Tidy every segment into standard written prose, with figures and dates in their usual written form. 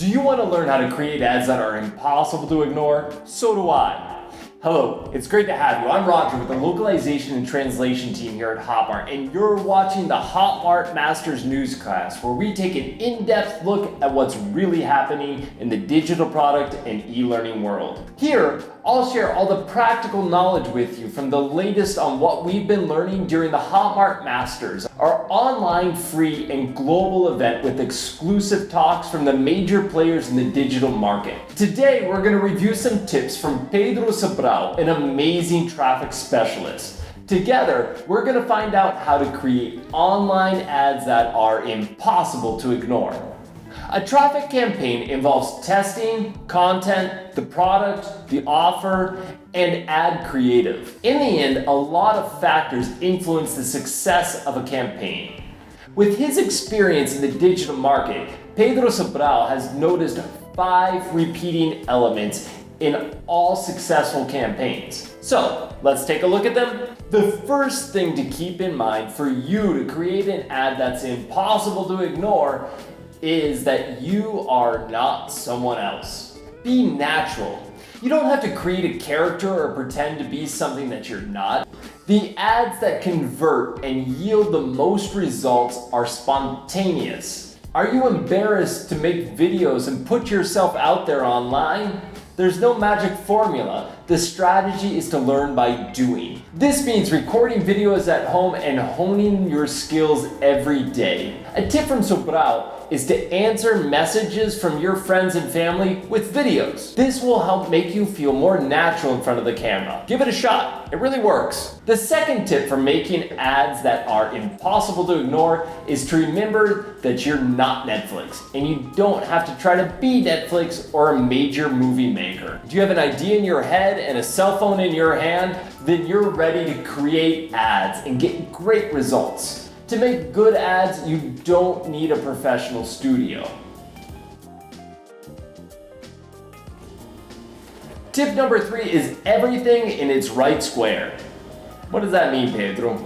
Do you want to learn how to create ads that are impossible to ignore? So do I. Hello, it's great to have you. I'm Roger with the localization and translation team here at Hotmart, and you're watching the Hotmart Masters newscast, where we take an in-depth look at what's really happening in the digital product and e-learning world. Here, I'll share all the practical knowledge with you from the latest on what we've been learning during the Hotmart Masters, our online, free, and global event with exclusive talks from the major players in the digital market. Today, we're going to review some tips from Pedro Sobral, an amazing traffic specialist. Together, we're going to find out how to create online ads that are impossible to ignore. A traffic campaign involves testing, content, the product, the offer, and ad creative. In the end, a lot of factors influence the success of a campaign. With his experience in the digital market, Pedro Sobral has noticed 5 repeating elements in all successful campaigns. So, let's take a look at them. The first thing to keep in mind for you to create an ad that's impossible to ignore is that you are not someone else. Be natural. You don't have to create a character or pretend to be something that you're not. The ads that convert and yield the most results are spontaneous. Are you embarrassed to make videos and put yourself out there online? There's no magic formula. The strategy is to learn by doing. This means recording videos at home and honing your skills every day. A tip from Sobral is to answer messages from your friends and family with videos. This will help make you feel more natural in front of the camera. Give it a shot. It really works. The second tip for making ads that are impossible to ignore is to remember that you're not Netflix, and you don't have to try to be Netflix or a major movie maker. Do you have an idea in your head and a cell phone in your hand? Then you're ready to create ads and get great results. To make good ads, you don't need a professional studio. Tip number 3 is everything in its right square. What does that mean, Pedro?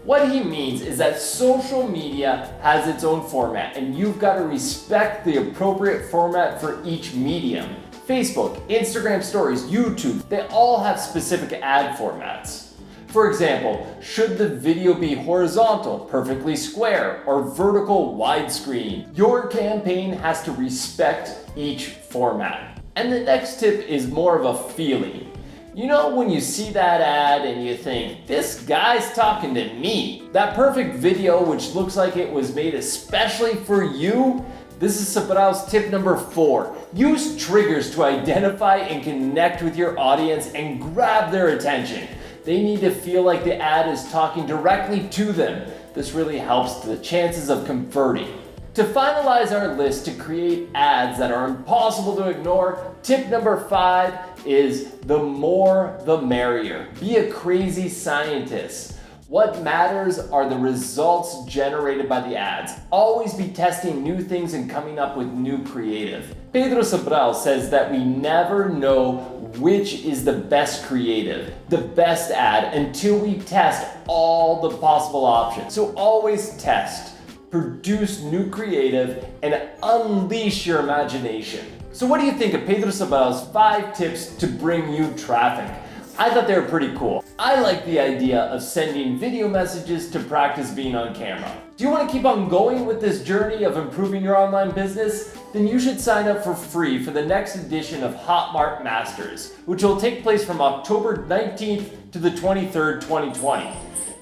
What he means is that social media has its own format, and you've got to respect the appropriate format for each medium. Facebook, Instagram stories, YouTube, they all have specific ad formats. For example, should the video be horizontal, perfectly square, or vertical widescreen? Your campaign has to respect each format. And the next tip is more of a feeling. You know when you see that ad and you think, this guy's talking to me? That perfect video which looks like it was made especially for you? This is Sobral's tip number 4. Use triggers to identify and connect with your audience and grab their attention. They need to feel like the ad is talking directly to them. This really helps the chances of converting. To finalize our list to create ads that are impossible to ignore, tip number 5 is the more the merrier. Be a crazy scientist. What matters are the results generated by the ads. Always be testing new things and coming up with new creative. Pedro Sobral says that we never know which is the best creative, the best ad, until we test all the possible options. So always test, produce new creative, and unleash your imagination. So what do you think of Pedro Sobral's 5 tips to bring you traffic? I thought they were pretty cool. I like the idea of sending video messages to practice being on camera. Do you want to keep on going with this journey of improving your online business? Then you should sign up for free for the next edition of Hotmart Masters, which will take place from October 19th to the 23rd, 2020.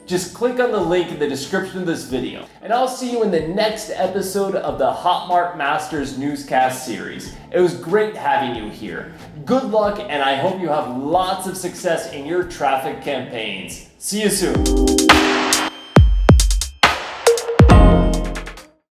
Just click on the link in the description of this video, and I'll see you in the next episode of the Hotmart Masters newscast series. It was great having you here. Good luck, and I hope you have lots of success in your traffic campaigns. See you soon.